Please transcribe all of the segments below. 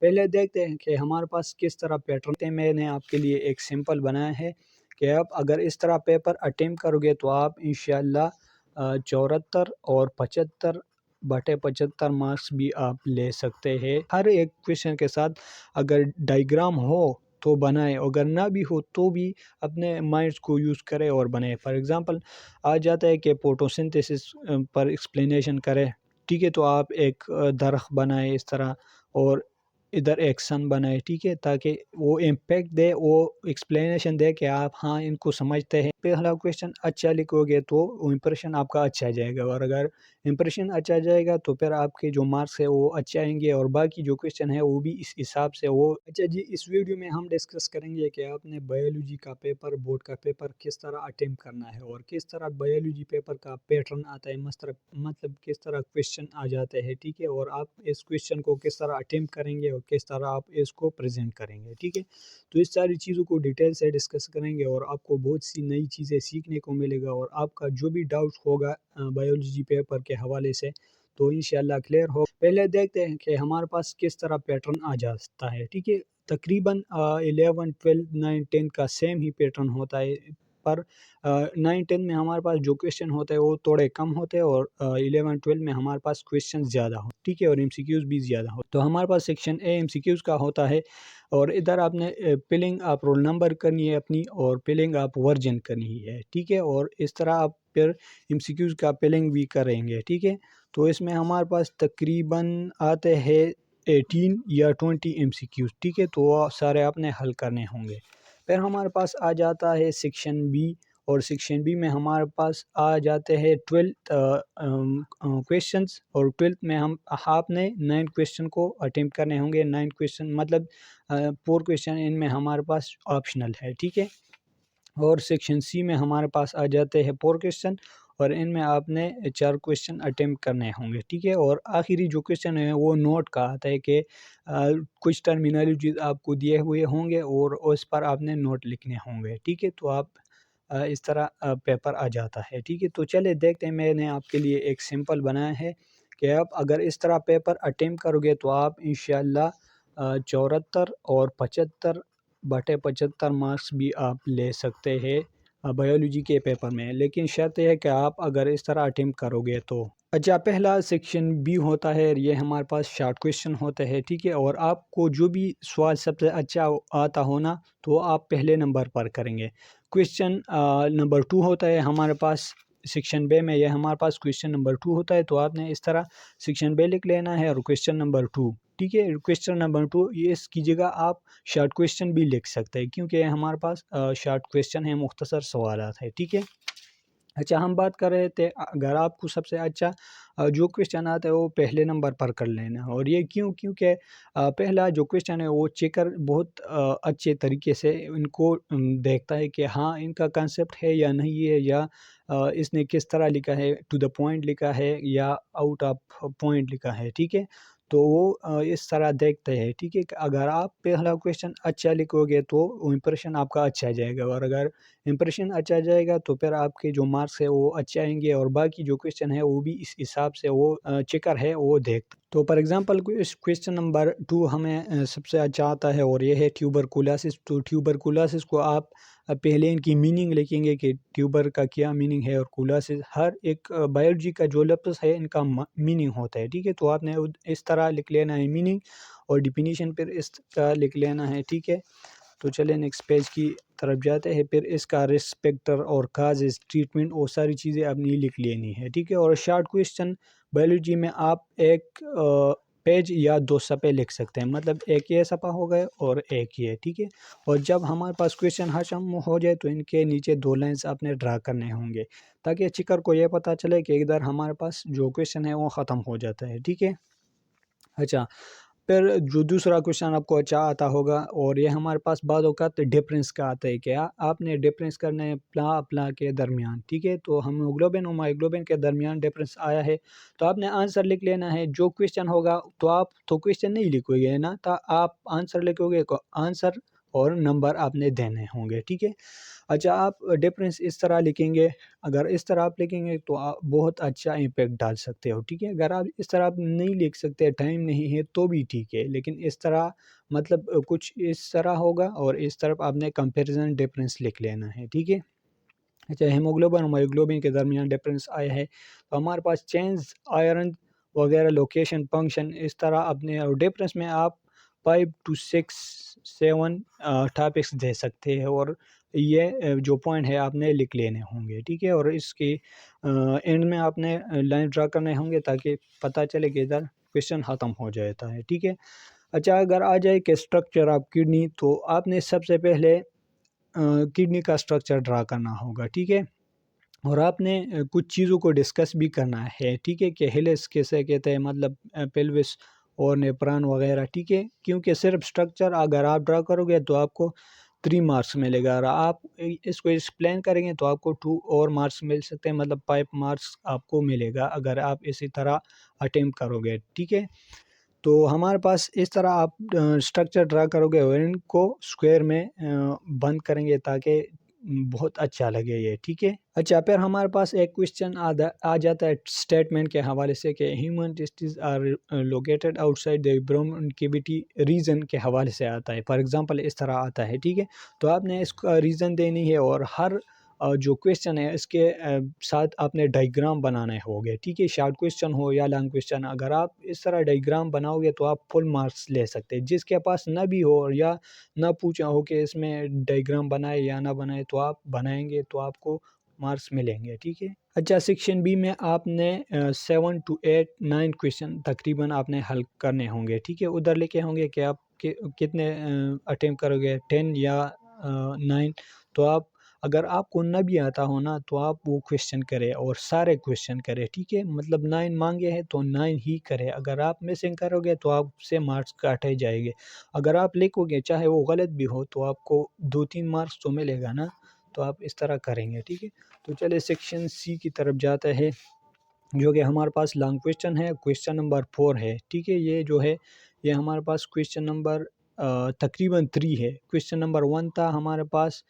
پہلے دیکھتے ہیں کہ ہمارے پاس کس طرح پیٹرن ہے۔ میں نے آپ کے لیے ایک سمپل بنایا ہے کہ آپ اگر اس طرح پیپر اٹیمپٹ کرو گے تو آپ انشاءاللہ 74 اور 75/75 مارکس بھی آپ لے سکتے ہیں۔ ہر ایک کویشچن کے ساتھ اگر ڈائیگرام ہو تو بنائے، اگر نہ بھی ہو تو بھی اپنے مائنڈس کو یوز کرے اور بنائے۔ فار ایگزامپل آ جاتا ہے کہ فوٹوسنتھسس پر ایکسپلینیشن کرے، ٹھیک ہے، تو آپ ایک درخت بنائے اس طرح اور ادھر ایک سن بنائے، ٹھیک ہے، تاکہ وہ امپیکٹ دے، وہ ایکسپلینیشن دے کہ آپ ہاں ان کو سمجھتے ہیں۔ پہلا کویشچن اچھا لکھو گے تو امپریشن آپ کا اچھا جائے گا، اور اگر امپریشن اچھا جائے گا تو پھر آپ کے جو مارکس ہے وہ اچھے آئیں گے، اور باقی جو کویشچن ہے وہ بھی اس حساب سے وہ اچھا جی۔ اس ویڈیو میں ہم ڈسکس کریں گے کہ آپ نے بایولوجی کا پیپر، بورڈ کا پیپر کس طرح اٹیمپٹ کرنا ہے، اور کس طرح بایولوجی پیپر کا پیٹرن آتا ہے، مطلب کس طرح کویشچن آ جاتے ہیں، ٹھیک ہے، اور آپ اس کویشچن کو کس طرح اٹیمپٹ کریں گے اور کس طرح آپ اس کو پریزنٹ کریں گے، ٹھیک ہے۔ تو اس ساری چیزوں کو ڈیٹیل سے ڈسکس کریں گے، اور آپ کو بہت سی نئی چیزیں سیکھنے کو ملے گا، اور آپ کا جو بھی ڈاؤٹ ہوگا بایولوجی پیپر کے حوالے سے تو انشاءاللہ کلیئر ہو۔ پہلے دیکھتے ہیں کہ ہمارے پاس کس طرح پیٹرن آ جاتا ہے، ٹھیک ہے۔ تقریباً 11 12 9 10 کا سیم ہی پیٹرن ہوتا ہے، پر 9 10 میں ہمارے پاس جو کویشچن ہوتے ہیں وہ تھوڑے کم ہوتے ہیں، اور 11 12 میں ہمارے پاس کویشچن زیادہ ہوتے ہیں، ٹھیک ہے، اور ایم سی کیوز بھی زیادہ ہوتے ہیں۔ تو ہمارے پاس section A MCQs کا ہوتا ہے، اور ادھر آپ نے پلنگ آپ رول نمبر کرنی ہے اپنی، اور پلنگ آپ ورژن کرنی ہے، ٹھیک ہے، اور اس طرح آپ پھر ایم سی کیوز کا پلنگ بھی کریں گے، ٹھیک ہے۔ تو اس میں ہمارے پاس تقریباً آتے ہیں 18 یا 20 ایم سی کیوز، ٹھیک ہے، تو وہ سارے آپ نے حل کرنے ہوں گے۔ پھر ہمارے پاس آ جاتا ہے سیکشن بی، اور سیکشن بی میں ہمارے پاس آ جاتے ہیں 12 کویشچنس، اور 12 میں آپ نے 9 کویشچن کو اٹیمپٹ کرنے ہوں گے۔ 9 کویشچن مطلب 4 کویشچن ان میں ہمارے پاس آپشنل ہے، ٹھیک ہے، اور سیکشن سی میں ہمارے پاس آ جاتے ہیں 4 کویشچن، اور ان میں آپ نے 4 کویشچن اٹیمپٹ کرنے ہوں گے، ٹھیک ہے، اور آخری جو کویشچن ہے وہ نوٹ کا آتا ہے کہ کچھ ٹرمینالوجیز آپ کو دیے ہوئے ہوں گے اور اس پر آپ نے نوٹ لکھنے ہوں گے، ٹھیک ہے، تو آپ اس طرح پیپر آ جاتا ہے، ٹھیک ہے۔ تو چلے دیکھتے ہیں، میں نے آپ کے لیے ایک سمپل بنایا ہے کہ آپ اگر اس طرح پیپر اٹیمپٹ کرو گے تو آپ انشاءاللہ 74 اور 75/75 مارکس بھی آپ لے سکتے ہیں بایولوجی کے پیپر میں، لیکن شرط یہ ہے کہ آپ اگر اس طرح اٹیمپٹ کرو گے تو اچھا۔ پہلا سیکشن بی ہوتا ہے، یہ ہمارے پاس شارٹ کویشچن ہوتے ہیں، ٹھیک ہے، اور آپ کو جو بھی سوال سب سے اچھا آتا ہونا تو آپ پہلے نمبر پر کریں گے۔ کویشچن نمبر 2 ہوتا ہے ہمارے پاس سیکشن بے میں، یہ ہمارے پاس کویشچن نمبر 2 ہوتا ہے، تو آپ نے اس طرح سیکشن بے لکھ لینا ہے اور کویشچن نمبر 2، ٹھیک ہے۔ کویشچن نمبر 2 یہ اس کی جگہ آپ شارٹ کویشچن بھی لکھ سکتے ہیں، کیونکہ ہمارے پاس شارٹ کویشچن ہے، مختصر سوالات ہے، ٹھیک ہے۔ اچھا، ہم بات کر رہے تھے اگر آپ کو سب سے اچھا جو کویشچن آتا ہے وہ پہلے نمبر پر کر لینا، اور یہ کیونکہ پہلا جو کویشچن ہے وہ چیکر بہت اچھے طریقے سے ان کو دیکھتا ہے کہ ہاں ان کا کنسیپٹ ہے یا نہیں ہے، یا اس نے کس طرح لکھا ہے، ٹو دا پوائنٹ لکھا ہے یا آؤٹ آف پوائنٹ لکھا ہے، ٹھیک ہے، تو وہ اس طرح دیکھتے ہیں، ٹھیک ہے، کہ اگر آپ پہلا کویشچن اچھا لکھو گے تو امپریشن آپ کا اچھا جائے گا، اور اگر امپریشن اچھا جائے گا تو پھر آپ کے جو مارکس ہے وہ اچھے آئیں گے، اور باقی جو کویشچن ہے وہ بھی اس حساب سے وہ چیکر ہے وہ دیکھتا۔ تو فار ایگزامپل کویشچن نمبر 2 ہمیں سب سے اچھا آتا ہے، اور یہ ہے ٹیوبرکلوسس۔ تو ٹیوبرکلوسس کو آپ پہلے ان کی میننگ لکھیں گے کہ ٹیوبر کا کیا میننگ ہے، اور کولاسس ہر ایک بایولوجی کا جو لفظ ہے ان کا میننگ ہوتا ہے، ٹھیک ہے، تو آپ نے اس طرح لکھ لینا ہے میننگ، اور ڈیفینیشن پھر اس کا لکھ لینا ہے، ٹھیک ہے۔ تو چلیں نیکسٹ پیج کی طرف جاتے ہیں، پھر اس کا رسپیکٹر اور کازز، ٹریٹمنٹ، وہ ساری چیزیں اپنی لکھ لینی ہے، ٹھیک ہے۔ اور شارٹ کویشچن بایولوجی میں آپ ایک پیج یا 2 صفحے لکھ سکتے ہیں، مطلب ایک یہ صفحہ ہو گئے اور ایک یہ، ٹھیک ہے، اور جب ہمارے پاس کویشچن حشم ہو جائے تو ان کے نیچے 2 لائنز آپ نے ڈرا کرنے ہوں گے، تاکہ چیکر کو یہ پتہ چلے کہ ادھر ہمارے پاس جو کویشچن ہے وہ ختم ہو جاتا ہے، ٹھیک ہے۔ اچھا، پھر جو دوسرا کویشچن آپ کو اچھا آتا ہوگا، اور یہ ہمارے پاس بعض اوقات ڈفرینس کا آتا ہے، کیا آپ نے ڈفرینس کرنا ہے پلا کے درمیان، ٹھیک ہے، تو ہیموگلوبن اور مائیگلوبن کے درمیان ڈفرینس آیا ہے، تو آپ نے آنسر لکھ لینا ہے۔ جو کویشچن ہوگا تو آپ تو کویشچن نہیں لکھو گے نا، تو آپ آنسر لکھو گے، آنسر اور نمبر آپ نے دینے ہوں گے، ٹھیک ہے۔ اچھا آپ ڈفرینس اس طرح لکھیں گے، اگر اس طرح آپ لکھیں گے تو آپ بہت اچھا امپیکٹ ڈال سکتے ہو، ٹھیک ہے۔ اگر آپ اس طرح آپ نہیں لکھ سکتے، ٹائم نہیں ہے تو بھی ٹھیک ہے، لیکن اس طرح مطلب کچھ اس طرح ہوگا اور اس طرف آپ نے کمپیریزن ڈفرینس لکھ لینا ہے، ٹھیک ہے۔ اچھا ہیموگلوبن اور مائیوگلوبن کے درمیان ڈفرینس آیا ہے تو ہمارے پاس چینج آئرن وغیرہ لوکیشن فنکشن اس طرح اپنے ڈفرینس میں آپ 5 to 6 7 ٹاپکس دے سکتے ہیں اور یہ جو پوائنٹ ہے آپ نے لکھ لینے ہوں گے، ٹھیک ہے۔ اور اس کی اینڈ میں آپ نے لائن ڈرا کرنے ہوں گے تاکہ پتہ چلے کہ ادھر کویشچن ختم ہو جاتا ہے، ٹھیک ہے۔ اچھا اگر آ جائے کہ اسٹرکچر آف کڈنی تو آپ نے سب سے پہلے کڈنی کا اسٹرکچر ڈرا کرنا ہوگا، ٹھیک ہے۔ اور آپ نے کچھ چیزوں کو ڈسکس بھی کرنا ہے، ٹھیک ہے، کہ ہیلس کیسے کہتے ہیں، مطلب پیلوس اور نیپران وغیرہ، ٹھیک ہے۔ کیونکہ صرف اسٹرکچر اگر آپ ڈرا کرو گے تو آپ کو 3 مارکس ملے گا، اور آپ اس کو ایکسپلین کریں گے تو آپ کو 2 اور مارکس مل سکتے ہیں، مطلب 5 مارکس آپ کو ملے گا اگر آپ اسی طرح اٹیمپٹ کرو گے، ٹھیک ہے۔ تو ہمارے پاس اس طرح آپ اسٹرکچر ڈرا کرو گے اور ان کو اسکوائر میں بند کریں گے تاکہ بہت اچھا لگے یہ، ٹھیک ہے۔ اچھا پھر ہمارے پاس ایک کویشچن آ جاتا ہے اسٹیٹمنٹ کے حوالے سے کہ human testes are located outside the برون کیویٹی، ریزن کے حوالے سے آتا ہے، فار ایگزامپل اس طرح آتا ہے، ٹھیک ہے۔ تو آپ نے اس کا ریزن دینی ہے اور ہر جو کویشچن ہے اس کے ساتھ آپ نے ڈائیگرام بنانے ہوگے، ٹھیک ہے۔ شارٹ کویشچن ہو یا لانگ کویشچن، اگر آپ اس طرح ڈائیگرام بناؤ گے تو آپ فل مارکس لے سکتے ہیں۔ جس کے پاس نہ بھی ہو یا نہ پوچھا ہو کہ اس میں ڈائیگرام بنائے یا نہ بنائے تو آپ بنائیں گے تو آپ کو مارکس ملیں گے، ٹھیک ہے۔ اچھا سیکشن بی میں آپ نے 7 to 8 9 کویشچن تقریباً آپ نے حل کرنے ہوں گے، ٹھیک ہے۔ ادھر لکھے ہوں گے کہ آپ کتنے اٹیمپٹ کرو گے، 10 یا 9۔ تو آپ اگر آپ کو نہ بھی آتا ہو نا تو آپ وہ کویشچن کرے اور سارے کویشچن کرے، ٹھیک ہے۔ مطلب 9 مانگے ہیں تو 9 ہی کرے، اگر آپ مسنگ کرو گے تو آپ سے مارکس کاٹے جائے گے۔ اگر آپ لکھو گے چاہے وہ غلط بھی ہو تو آپ کو 2-3 مارکس تو ملے گا نا، تو آپ اس طرح کریں گے، ٹھیک ہے۔ تو چلے سیکشن سی کی طرف جاتا ہے جو کہ ہمارے پاس لانگ کویشچن ہے، کویشچن نمبر 4 ہے، ٹھیک ہے۔ یہ جو ہے یہ ہمارے پاس کویشچن نمبر تقریباً 3 ہے۔ کویشچن نمبر 1 تھا ہمارے پاس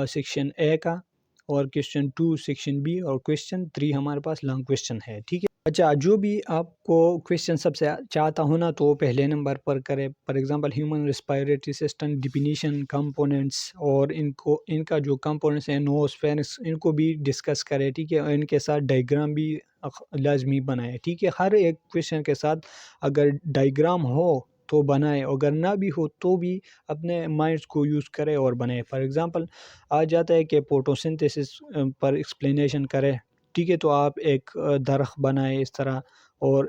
سیکشن اے کا، اور کویشچن 2 سیکشن بی، اور کویشچن 3 ہمارے پاس لانگ کویشچن ہے، ٹھیک ہے۔ اچھا جو بھی آپ کو کویشچن سب سے چاہتا ہونا تو وہ پہلے نمبر پر کرے، for example human respiratory system definition, components, اور ان کا جو کمپوننٹس ہیں نوز فینس، ان کو بھی ڈسکس کرے، ٹھیک ہے۔ اور ان کے ساتھ ڈائیگرام بھی لازمی بنائے، ٹھیک ہے۔ ہر ایک کویشچن کے ساتھ اگر ڈائیگرام ہو تو بنائے، اگر نہ بھی ہو تو بھی اپنے مائنڈس کو یوز کرے اور بنائے۔ فار ایگزامپل آ جاتا ہے کہ فوٹوسنتھسس پر ایکسپلینیشن کرے، ٹھیک ہے۔ تو آپ ایک درخت بنائے اس طرح اور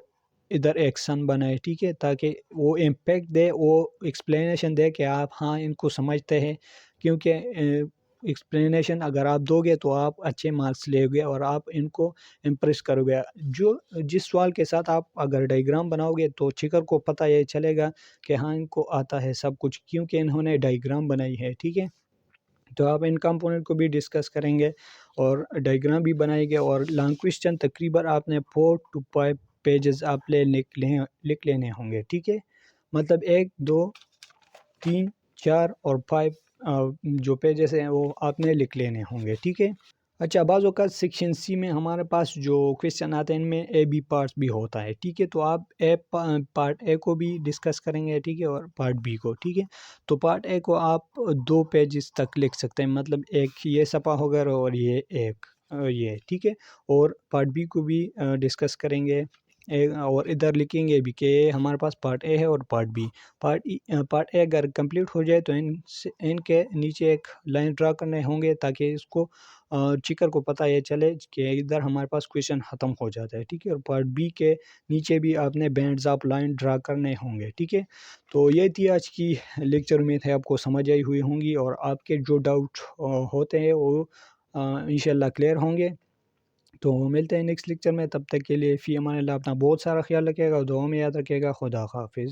ادھر ایک سن بنائے، ٹھیک ہے، تاکہ وہ امپیکٹ دے، وہ ایکسپلینیشن دے کہ آپ ہاں ان کو سمجھتے ہیں، کیونکہ ایکسپلینیشن اگر آپ دو گے تو آپ اچھے مارکس لے گے اور آپ ان کو امپریس کرو گے۔ جس سوال کے ساتھ آپ اگر ڈائیگرام بناؤ گے تو چیکر کو پتہ یہ چلے گا کہ ہاں ان کو آتا ہے سب کچھ، کیونکہ انہوں نے ڈائیگرام بنائی ہے، ٹھیک ہے۔ تو آپ ان کمپوننٹ کو بھی ڈسکس کریں گے اور ڈائیگرام بھی بنائیں گے، اور لانگ کویشچن تقریباً آپ نے 4 to 5 پیجز آپ لکھ لینے ہوں گے، ٹھیک ہے۔ مطلب 1 2 3 4 اور 5 جو پیجز ہیں وہ آپ نے لکھ لینے ہوں گے، ٹھیک ہے۔ اچھا بعض اوقات سیکشن سی میں ہمارے پاس جو کویشچن آتے ہیں ان میں اے بی پارٹس بھی ہوتا ہے، ٹھیک ہے۔ تو آپ پارٹ اے کو بھی ڈسکس کریں گے، ٹھیک ہے، اور پارٹ بی کو، ٹھیک ہے۔ تو پارٹ اے کو آپ 2 پیجز تک لکھ سکتے ہیں، مطلب ایک یہ صفحہ ہوگا اور یہ ایک یہ، ٹھیک ہے۔ اور پارٹ بی کو بھی ڈسکس کریں گے، اور ادھر لکھیں گے بھی کہ ہمارے پاس پارٹ اے ہے اور پارٹ بی۔ پارٹ اے اگر کمپلیٹ ہو جائے تو ان کے نیچے ایک لائن ڈرا کرنے ہوں گے تاکہ اس کو چیکر کو پتہ یہ چلے کہ ادھر ہمارے پاس کویشچن ختم ہو جاتا ہے، ٹھیک ہے۔ اور پارٹ بی کے نیچے بھی آپ نے بینڈز آف لائن ڈرا کرنے ہوں گے، ٹھیک ہے۔ تو یہ تھی آج کی لیکچر، امید ہے آپ کو سمجھ آئی ہوئی ہوں گی، اور آپ کے جو ڈاؤٹ ہوتے ہیں وہ انشاءاللہ کلیئر ہوں گے۔ تو ملتے ہیں نیکسٹ لیکچر میں، تب تک کے لیے فی امان اللہ، اپنا بہت سارا خیال رکھیے گا، دعاؤں میں یاد رکھیے گا۔ خدا حافظ۔